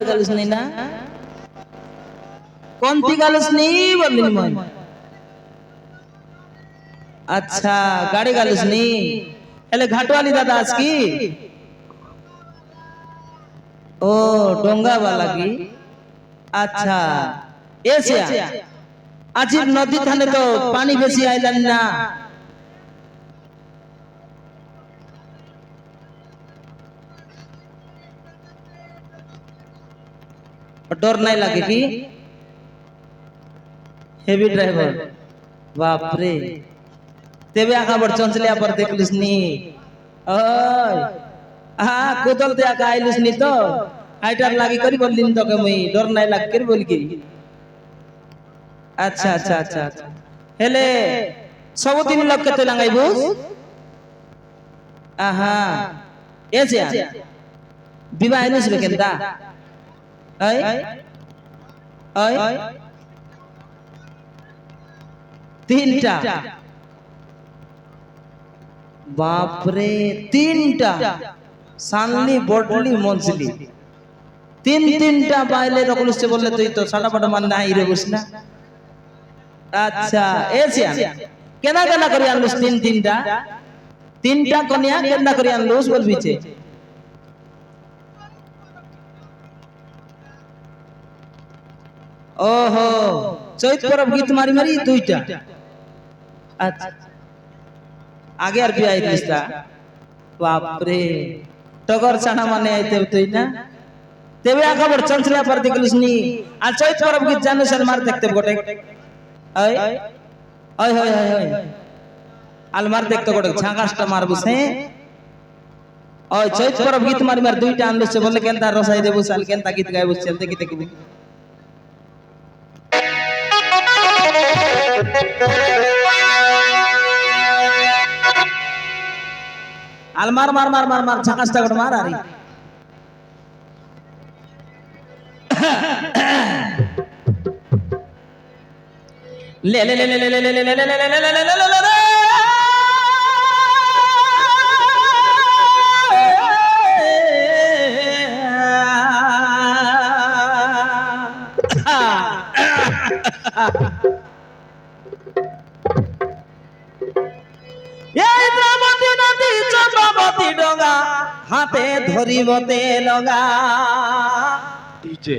गालूस नहीं ना कौन थी गालूस नहीं बोली मन अच्छा गाड़ी गालूस नहीं हेले घाट वाली दादा आज की ओ डोंगा वाला की अच्छा ऐसे आज नदी थाने तो पानी बेसी आइलन ना डर नहीं लगे कि हेवी ड्राइवर बाप रे तेबे आका बड़ चंचलिया पर देखलिस नी ओय हां कोदल ते आका आइलिस नी तो हाइटर लागी करी बोलिन तो के मई डर नहीं लाग कर बोल के अच्छा अच्छा अच्छा अच्छा हेले सब दिन लोग केते लागाइबो आहा ऐसे विवाह आइलिस बेकेंदा आई आई तीनटा बाप रे तीनटा सानली बोडली मंजली तीनटा बाइले रखलुस से बोलले तुई तो साडा बड़ मान नाही रे बुझना अच्छा ऐसे केना केना करी आनलुस तीनटा कन्या केना करी आनलुस बोल बीचे ओहो चैत परब गीत मारी मारी दुईटा अच्छा आगे আর বিয়ে আইতিসটা বাপ রে টগর ছানা মানে আইতে তুই না তেবে আকাবর চঞ্চলিয়া पर দেখলিস নি আর চৈত পরব গীত জানো সর মার দেখতে গোটে ওই ওই ওই ওই আল মার দেখতে গোটে ছাগাসটা মারবু সে ওই চৈত পরব গীত মারি মার দুইটা আনলছে বলে কেনতা রসাই দেবু সাল কেনতা গীত গাইবু চল দেখি দেখি al mar mar mar mar mar zakas ta mar ari le le le le le le le le le le le le le le हाथे धरी मते लगा डीजे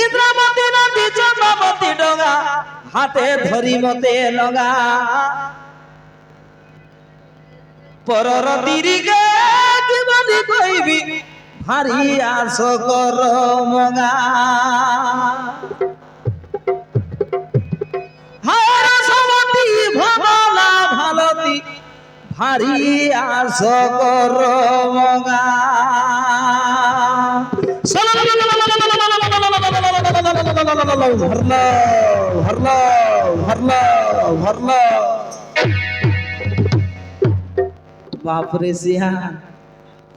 इंद्रावती नदी चंद्रावती डोगा हाथे धरी मते लगा परर दिरिगे जीवनी कइबी भारी आसो कर मगा हारा समती भगला भालती भारी आसो कर मगा हरलो हरलो हरलो हरलो बाप रे सिया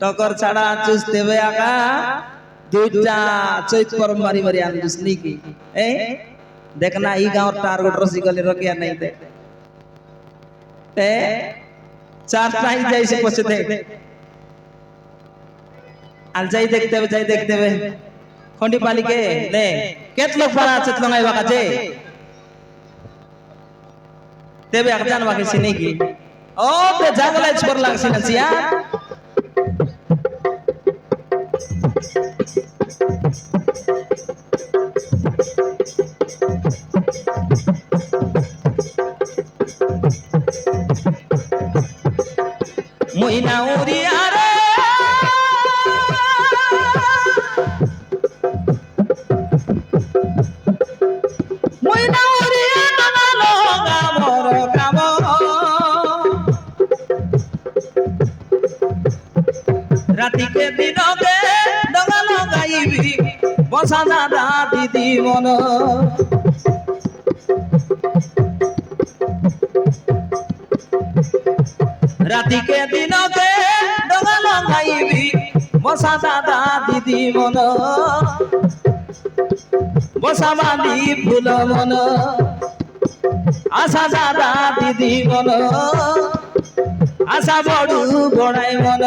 टकर छाड़ा चुस देबे आका दुईटा चैत पर मारी मारी आनलुस निकी ए देखना ई गांव टारगेट रसी गले रकिया नहीं दे ए चारटा ही जाई से पछे देख आल जाई देखते वे खंडी पाली के ले केत लोग पारा चत लंगाई बाका जे तेबे अकजान बाकी सिनी की ओ बे जागला छोर लाग सिना सिया मोइना उरिया रे मोइना उरिया नालो गामर काम राति के दिन के डगा लगाइबी बसा दादा दीदी मन राति के दिन के डगा लगाइबी बसा दादा दीदी मन बसा बांधी फूल मन आशा दादा दीदी मन आशा बड़ू बड़ाई मन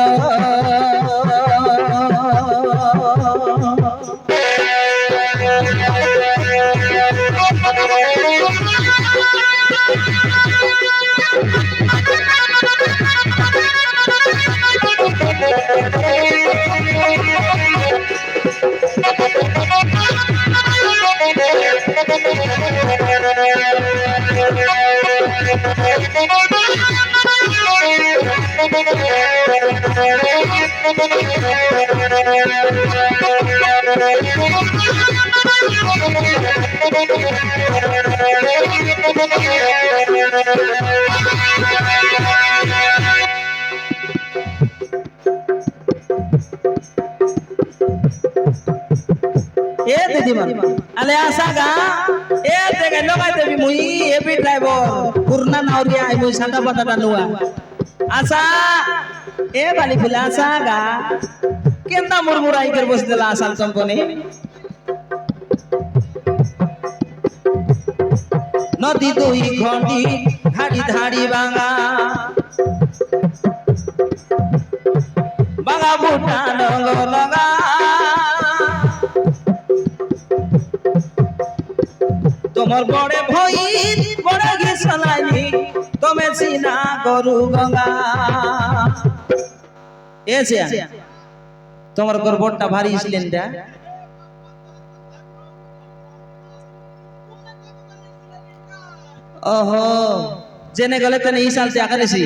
ए दीदी अले आसा गा ए देगा लगाय देबी मुई एबी ड्राइवर पुरना नावरिया आई मुई साटा पटाटा नुआ आसा ए बाली फिला आसा गा केंदा मुरमुराई कर बस देला आसाल कंपनी नदी दुई खंडी धाड़ी धाड़ी बांगा बांगा बुटा नंग लगा তোমার বড়ে ভই বড় গিসলাইনি তুমি সিনা গরু গঙ্গা এসে তোমার গর্বটা ভারী সিলিন্ডার ওহো জেনে গেলে তো এই সালতে আকারেছি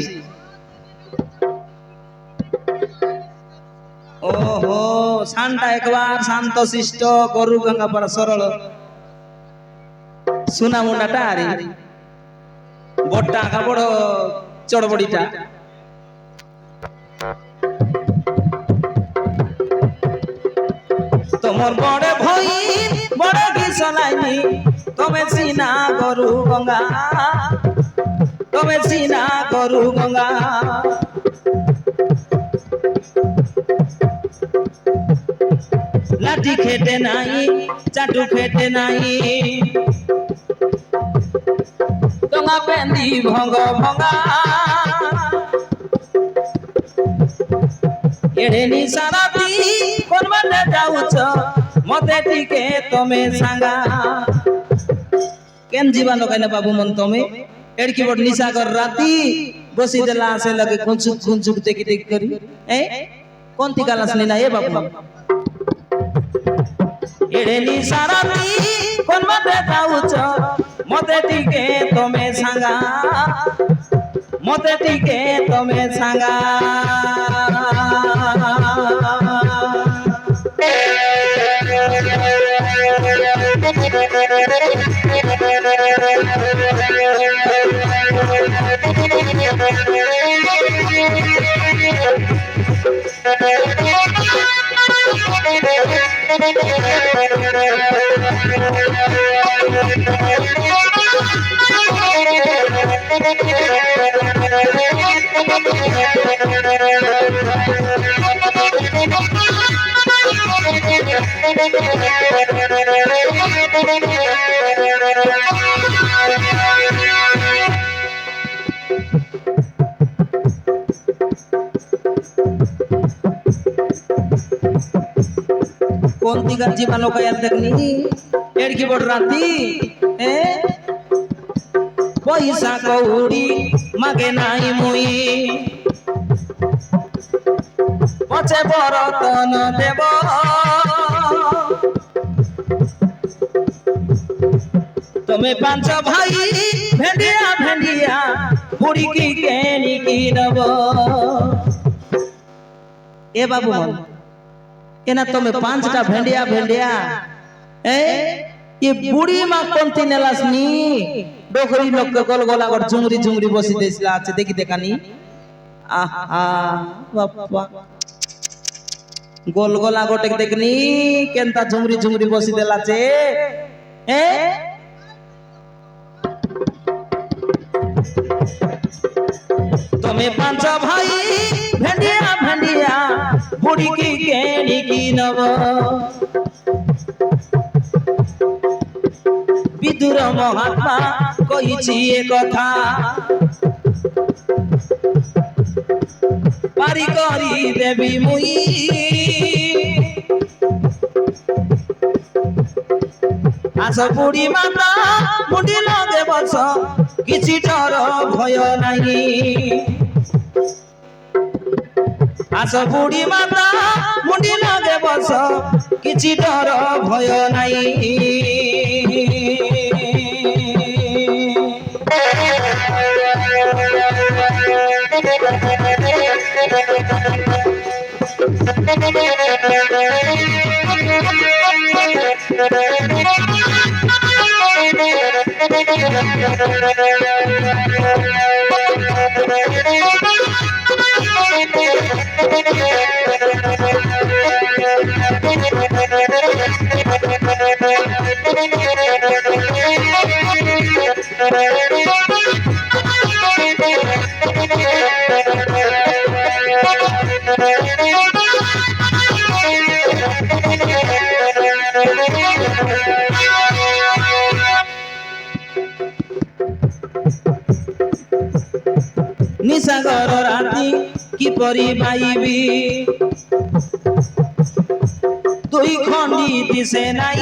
ওহো শান্তা একবার শান্ত শিষ্ট গরু গঙ্গা পর সরল सुना मुंडाटा आरी बड्डा आका बड़ चड़बड़ीटा तोमर बड़े भई बड़े गिसलाइनी तमे सीना गरु गंगा तमे सीना गरु गंगा लाठी खेटे नाई चाटू खेटे नाई डोंगा पेंदी भंग भंगा एड़े निशाराती कोन बाटे जाउछ मते टिके तमे सांगा केन जीवन कइना बाबू मन तमे एड़की बड निशा कर राती बसी देला से लगे खुंचुक खुंचुक देखि देख करी ए कोनती गालास लेना ए बाबू एड़े निशाराती कोन बाटे जाउछ मते टिके तमे सांगा मते टिके तमे सांगा कौन ती गज्जी वालों का याद देखनी एड़ की बड़ राती ए पैसा कौड़ी मागे नाई मुई पचे बरतन देव तुम्हें पांच भाई भेंडिया भेंडिया बुड़ी की केनी की नब ए बाबू मन एना तुम्हें पांचटा भेंडिया भेंडिया ए ये बुढ़ी माँ कोनती नेलासनी डोकरी लोग के गोल गोला कर झुंगरी झुंगरी बसी देसला আছে দেখি দেখানি आहा बापा गोल गोला गोटे देखनी केनता झुंगरी झुंगरी बसी देला छे ए तुम्हें पांच भाई भेंडिया भेंडिया बुढ़ी की केनी की नव विदुर महात्मा कहिछि ए कथा पारी करी देवी मुई आस बुढ़ी माता मुंडी लगे बस किछि डर भय नहीं आस बुढ़ी माता मुंडी लगे बस किछि डर भय नहीं নিশাগর রাতি কি পরি ভাইবি তুই খন্ডি দিছে নাই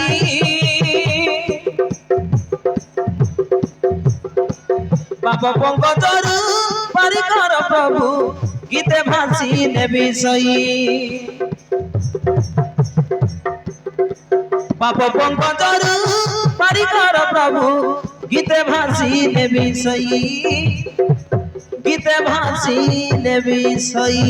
বাপ পঙ্কজর পারি কর প্রভু গীতে ভাসি নেবি সই বাপ পঙ্কজর পারি কর প্রভু গীতে ভাসি নেবি সই গীতে ভাসি নেবি সই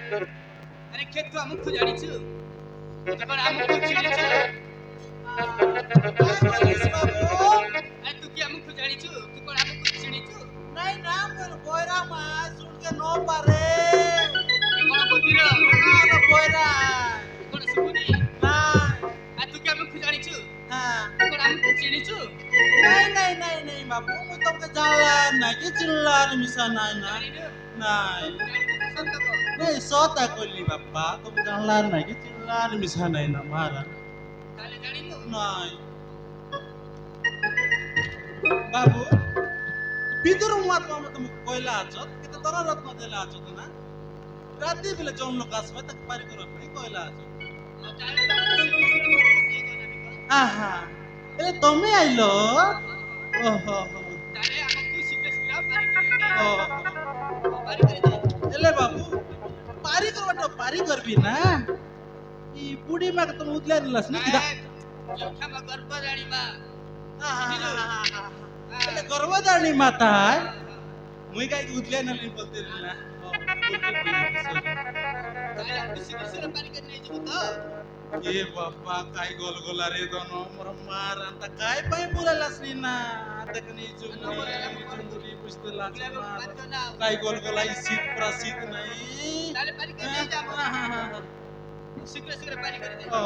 अरे खेत तो अमुक को जानी छु जब अमुक को चिड़ी छु अरे तू की अमुक को जानी छु तू कोन अमुक को चिड़ी छु नहीं ना मोर बोयरा मा सुन के नो पारे कोन बोतीर ना बोयरा कोन सुनी ना आ तू की अमुक को जानी छु हां कोन अमुक को चिड़ी छु नहीं बाबू मैं तुमके जाला ना कि चिल्ला मिसा नहीं ना नहीं नहीं सोता कोली बाप्पा तुम जानला नहीं कि चिल्ला मिसा नहीं ना मारा काले जानी नु नहीं बाबू बिदुर मात में तुम कोयला आछो कि तो तोरा रत्न देला आछो ना राती बेले जौन लोग आसबे तक पारी करो नहीं कोयला आछो आहा ए तमे आइलो ओहो तारे अमुक को सीधे सीधा पारी कर पारी कर एले बाबू पारी करवट पारी करबी ना ई बुडी मा तुम उतले दिलस ना किदा जोखा मा गर्भ जानी बा एले गर्भधारणी माता है मुई काय उतले न नहीं बोलते ना तारे अमुक सीधे सीधा पारी कर नहीं जब तो ए बाप्पा काय गोलगोला रे दोनो मोर मार अंत काय पाय बोलालास नी ना देखनी जुमुली पुस्तक लाच काय गोलगोला ई सीत प्रसिद्ध नहीं ताले पारी कर नहीं जाबो शीघ्र शीघ्र पारी कर दे ओ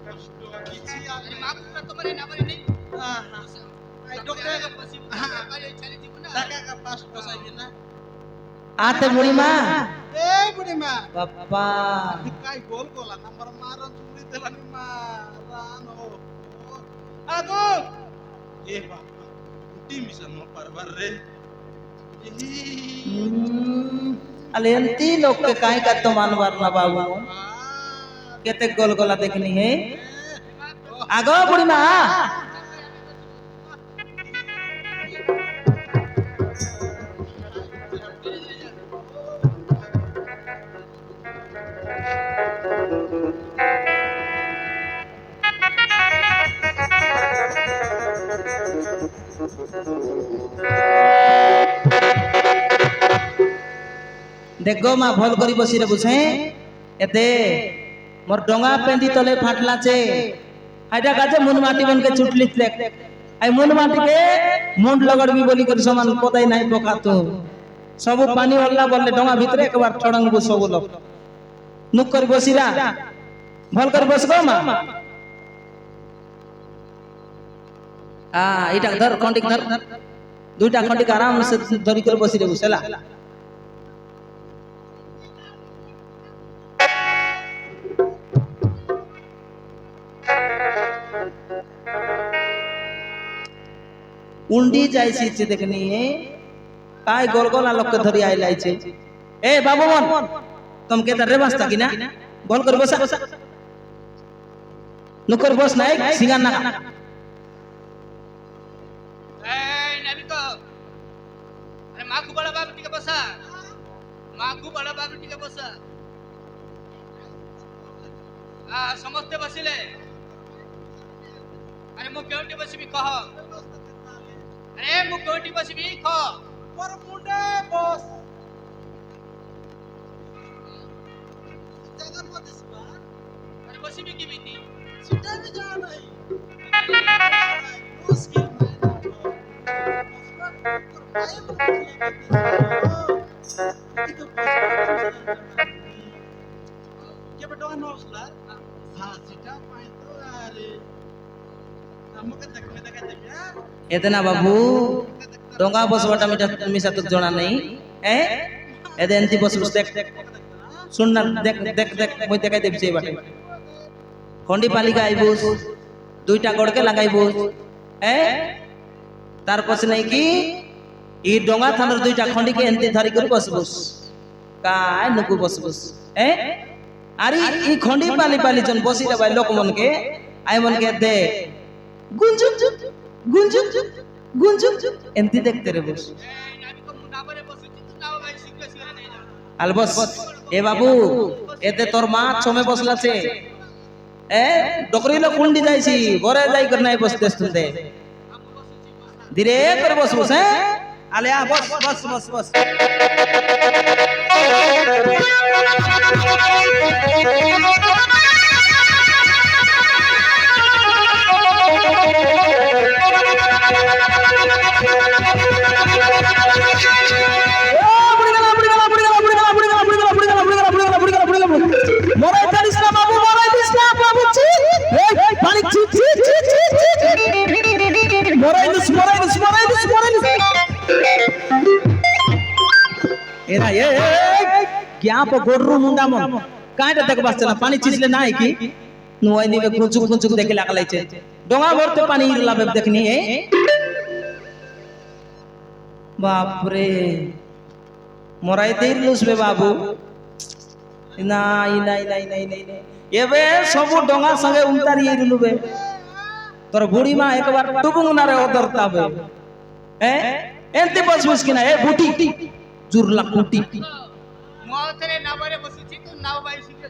अरे माफ कर तुम्हारे ना बने नहीं आई डॉक्टर का पसी पारी चली जीव ना टाका का पास पसाई ना आते बुढ़ी माँ ए बुढ़ी माँ बाप्पा काय गोलगोला नंबर मारन चुंगली देलानी मारान हो आगो ए बाप्पा उठी मिशन नो परबर रे अलेंती लोग के काहे का तो मानवर ना बाबू केते गोलगोला देखनी है आगो बुढ़ी माँ देखो माँ भल करी बसी रे बुझे एते मोर डोंगा पेंदी तले फाटला छे आइडा काजे मुन माटी बन के छुटली देख आई मुन माटी के मुंड लगड़बी बोली कर समान पताई नाही पका तो सब पानी हल्ला बोलले डोंगा भितरे एक बार ठड़ंग बो सब लोग नुक कर बसीरा भल कर बस गो माँ इटा धर खंडिक धर दुईटा खंडिक आराम से धरी कर बसी रे बुझला उंडी जाइसी छे देखनी है काय गोलगोला लोग के धरी आइल छे ए बाबू मन तुम के रे बसता कि ना गोल कर बसा नुकर बस ना एक सिंगार ना ए नबी को अरे मां को बड़ा बाबू टिका बसा मां को बड़ा बाबू टिका बसा ସମସ୍ତେ ବସିଲେ ଆରେ ମୁଁ କେଉଁଠି ବସିବି କହ ଆରେ ମୁଁ କେଉଁଠି ବସିବି କହ ମୋର ମୁଣ୍ଡେ ବସ୍ ଜାଗାର ମତେ ଯିବା ଆରେ ବସିବି କେମିତି ସେଟା ବି ଜାଣା ନାହିଁ ମୁସ୍କିଲ କେବେ ଟଙ୍କା ନଉଥିଲା ହଁ ସେଟା ପାଇଁ ତ ଆରେ ଆମକୁ ଦେଖme ଦେଖା ଦେବି ଏତେ ନା ବାବୁ ଡଙ୍ଗା ବସବାଟା ମିଶା ତ ଜଣା ନାହିଁ ଏଦେ ଏମିତି ବସିବୁ ଦେখ ଶୁଣ ନା দেখ দেখ দেখ মই দেখাই দেবি সেই বাটে খন্ডি পালিকা আইবু দুইটা গড়কে লাগাইবু তার পছে নাই কি ই ডঙ্গা থানার দুইটা খন্ডিকে এনতি ধরি করে বসবুস কাই নুকু বসবুস আরে ই খন্ডি পালি পালি জন বসি রে ভাই লোক মনকে আই মনকে দে গুঞ্জু গুঞ্জু গুঞ্জু এনতি দেখতে রে বস আলবস এ বাবু এতে তোর মা ছমে বসলাছে ডকরিলো কুন্ডি যাইছি ঘরে যাই করে নাই বসতে শুনতে ধীরে করে বসবুস আলে আ বস বস বস বস এরা क्या पर गोडरू मुंडा मन कांटा तक बस चला पानी चिसले ना है की नुआई नी कुंचुक कुंचुक देखे लागलाई छे डोंगा भरते पानी इरला बे देखनी है बाप रे मोराई तेर लुस बे बाबू নাই নাই নাই নাই নাই এবে সবু ডোঙা সঙ্গে উন্তারি ইরলু বে তোর বুড়ি মা একবার টুবুং নারে ওদরতাবে এনতে বসবস কিনা এ বুটি জুরলা কুটি মতরে নাবরে বসুছি তু নাও বাই শিখে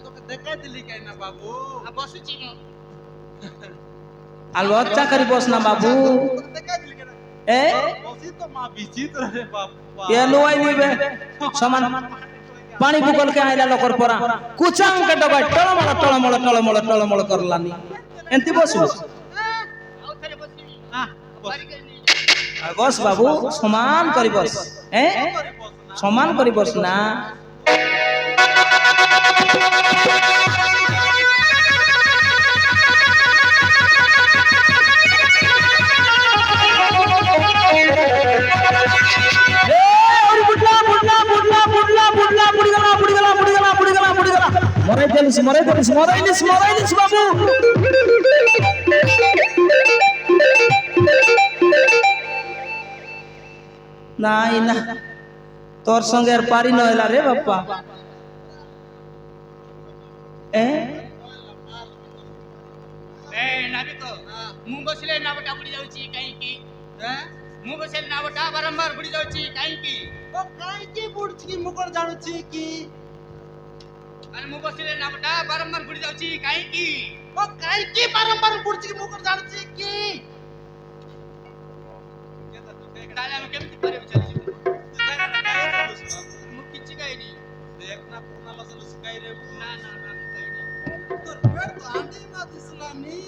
তোকে দেখাই দিলি কাই না বাবু বসুছি মু আল লজ্জা করি বস না বাবু তোকে দেখাই দিলি কেন বসি তো মা বিচিত্র রে বাবা এ লুয়াই নিবে সমান পানি বুকল के आइला लोकर परा कुचांग के डबा टळमळ टळमळ टळमळ टळमळ करलानी एंती बसु আউথরে বসিবি বাড়ি করে নিয়ে बस बाबू समान करी बस समान करी बस ना মরাইলিস বাবু নাই না তোর সঙ্গে আর পারি নয়লা রে বাপ্পা নাবিক ମୁଁ ବସିଲେ ନାବଟା ବୁଡି ଯାଉଛି କାହିଁକି ମୁଁ ବସିଲେ ନାବଟା ବାରମ୍ବାର ବୁଡି ଯାଉଛି କାହିଁକି ଓ କାହିଁକି ବୁଡୁଛି କି ମୁଁ କଣ ଜାଣୁଛି କି ଆରେ ମୁଁ ବସିଲେ ନାବଟା ବାରମ୍ବାର ବୁଡି ଯାଉଛି କାହିଁକି ଓ କାହିଁକି ବାରମ୍ବାର ବୁଡୁଛି କି ମୁଁ କଣ ଜାଣୁଛି କି ତାହେଲେ ଆମେ କେମିତି କରିବୁ ଚାଲିଯିବୁ ମୁଁ କିଛି ଖାଇନି देख ना पुना लसल सिकाई रे ନା ନା ନା ମୁଁ ଖାଇନି तोर पेट तो आंधी मा दिसलानी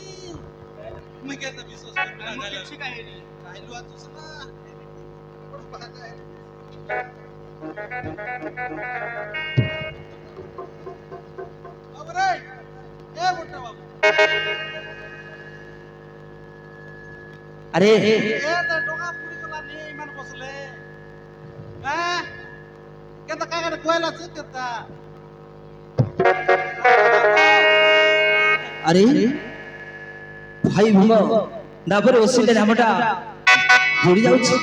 मैं कहता विश्वास कर ଆରେ ମୁଁ କିଛି ଖାଇନି खाइलु आतुस ना अब रे ए मोटा बाबू अरे ए त डोगा पुडी गला नी मान बसले हां केता कागड कोयला छ केता अरे भाई भंग दाबरे ओसिले नामटा जोड़ी जाउछि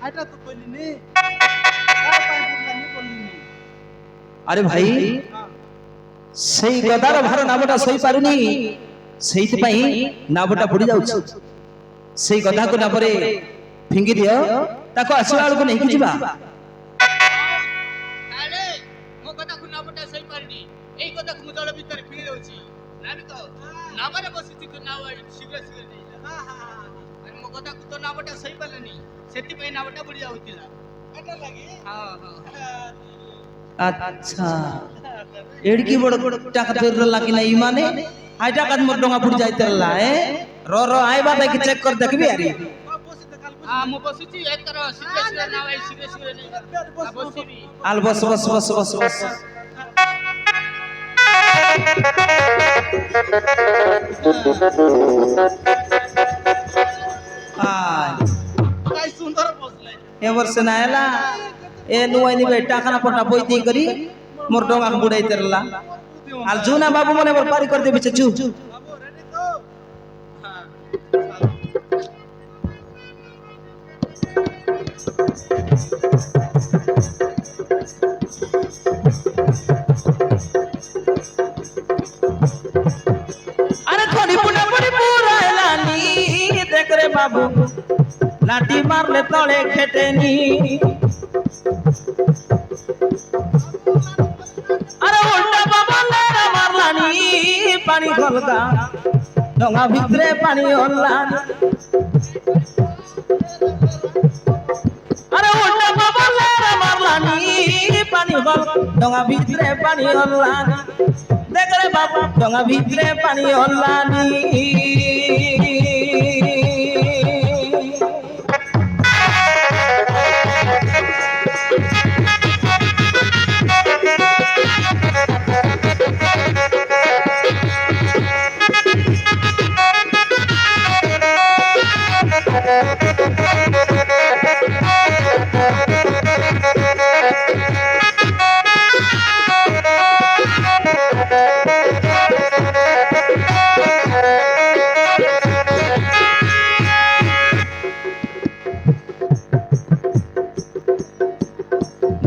आटा तो कोइली नी काय पाई बुडला नी बोलली नी अरे भाई सेई गदार भार नामटा सही पारुनी सेइति पई नामटा बुडी जाउछि सेई गधा को नाबरे फिंगी दियो ताको आसीला को नहीं जिबा ତାହେଲେ ମୋ କଥାକୁ ନାବଟା ସହି ପାରିନି ଏଇ କଥାକୁ ମୁଁ ଦଳ ଭିତରେ ଭାଇ ଫିଙ୍ଗି ଦଉଛି ନାବିକ ନାବରେ ବସିଛି ତୁ ନାବ ଶୀଘ୍ର ଶୀଘ୍ର ନେଇଯା ଆରେ ମୋ କଥାକୁ ତ ନାବଟା ସହି ପାରିଲାନି ସେଥିପାଇଁ ନାବଟା ବୁଡ଼ି ଯାଉଥିଲା ଏଟା ଲାଗି আচ্ছা এড়কি বড় টাকা ধরলা কি না ইমানে আই টাকা মোর ডঙ্গা ফুটি যাইতেলা র র আইবা দেখি চেক কর দেখবি আরে ମୁଁ ବସୁଛି ଏଥର ଶୀଘ୍ର ଶୀଘ୍ର ନାବ ଶୀଘ୍ର ଶୀଘ୍ର ନେଇଯା ବସିବି আল বস বস বস বস বস আয় কাই সুন্দর বসলে এ বর্ষ না এলা এ নুয়াই নিবে টাকা না পটা বইতি করি মোর ডঙ্গা বুড়াইতেলা আল জুনা বাবু মনে বল পারি করে দেবে চু বাবু রেডি তো হ্যাঁ আরে খনি পুনা পুনি পুরাইলানি দেখ রে বাবু লাঠি মারলে তলে খেটেনি আরে উল্টা বাবা লেরা মারলানি পানি গলগা ডঙ্গা ভিতরে পানি হল্লানি আরে উল্টা বাবা লেরা মারলানি পানি গল ডঙ্গা ভিতরে পানি হল্লানি দেখ রে বাবু ডঙ্গা ভিতরে পানি হল্লানি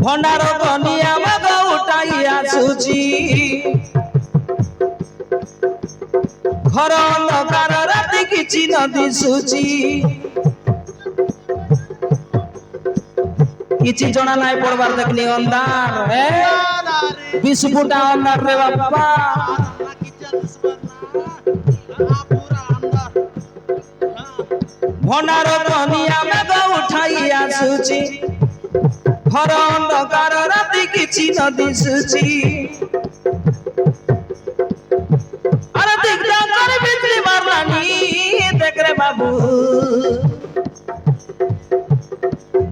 ভণ্ডার কনিয়া মগ উঠাইয়া সুচি ঘর অন্ধকার রাতি কিছু নদী সুচি কিছু জনা নাই পড়বার দেখনি অন্ধার বিস্ফুটা অন্ধার রে বাপ্পা ভণ্ডার কনিয়া মগ উঠাইয়া সুচি ঘর অন্ধকার রাতি কিছু নদী সুচি আরে দিগদা করে বিজলি মারলানি দেখ রে বাবু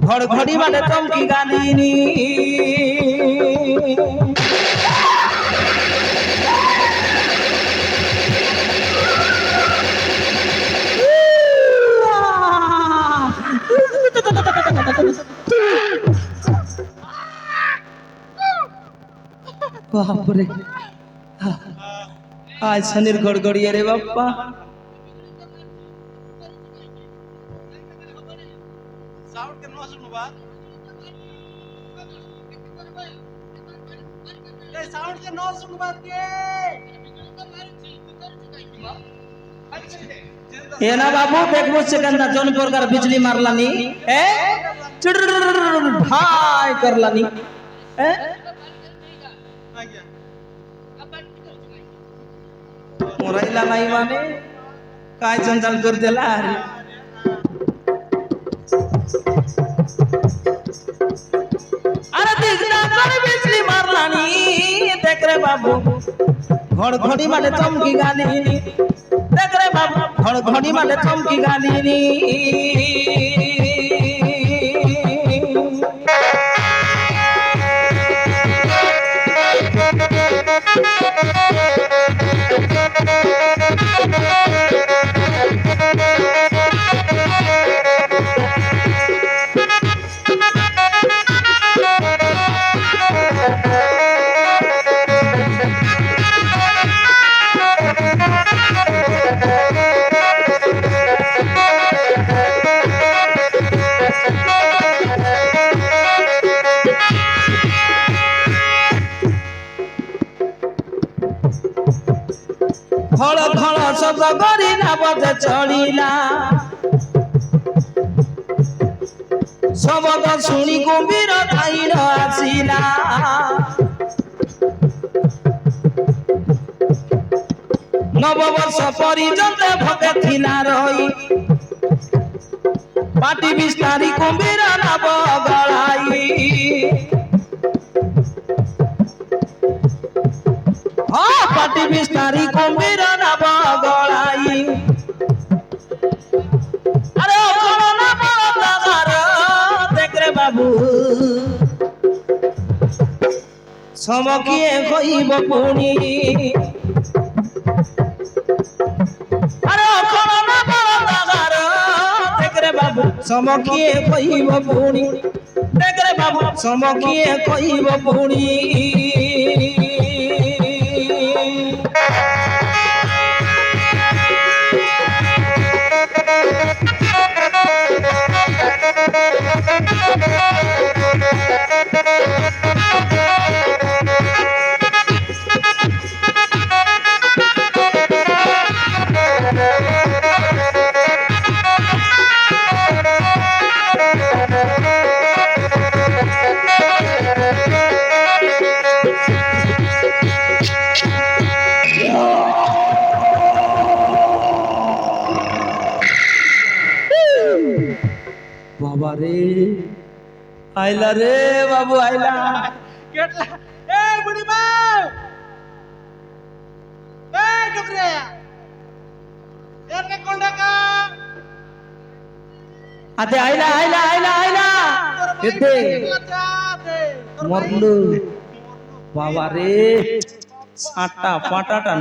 ঘড়ঘড়ি মানে চমকি গালিনি বাপরে আজ শনির গড়গড়িয়ে রে বাপ্পা সাউন্ড কেন শুনবো বা এই সাউন্ড কেন শুনবো কে এনা বাবু দেখবো সেখানটা জন প্রকার বিজলি মারলানি ভাই করলানি আজ্ঞা মোরাইলা নাই মানে কাজ জঞ্জাল করে দিলা আরে আরে দিগনা করে বিজলি মারলানি দেখ রে বাবু ঘড়ঘড়ি মানে চমকি গালিনি দেখ রে বাবু ঘড়ঘড়ি মানে চমকি গালিনি খড় খড় শব্দ করি না পথে চলিলা শব্দ শুনি গম্ভীর ধাইন আসিলা নববর্ষ পর্যন্ত ভোগে থিলা রই পাটি 20 তারিখ কুম্ভীর নব গড়াই পাটি 20 তারিখ কুম্ভীর নব গড়াই আরে ওখানে না বড় দাদার দেখ রে বাবু সমকিয়ে কইব পুনি আরে ওখানে না বড় দাদার দেখ রে বাবু সমকিয়ে কইব পুনি দেখ রে বাবু সমকিয়ে কইব পুনি বাবা রে আইলা রে বাবু আইলা કેટલા એ બુડી બા એ ડોકરે એને કોણ ડાકા আতে আইলা আইলা আইলা আইলা এতে মরলু বাবা রে সাটা পাটাটা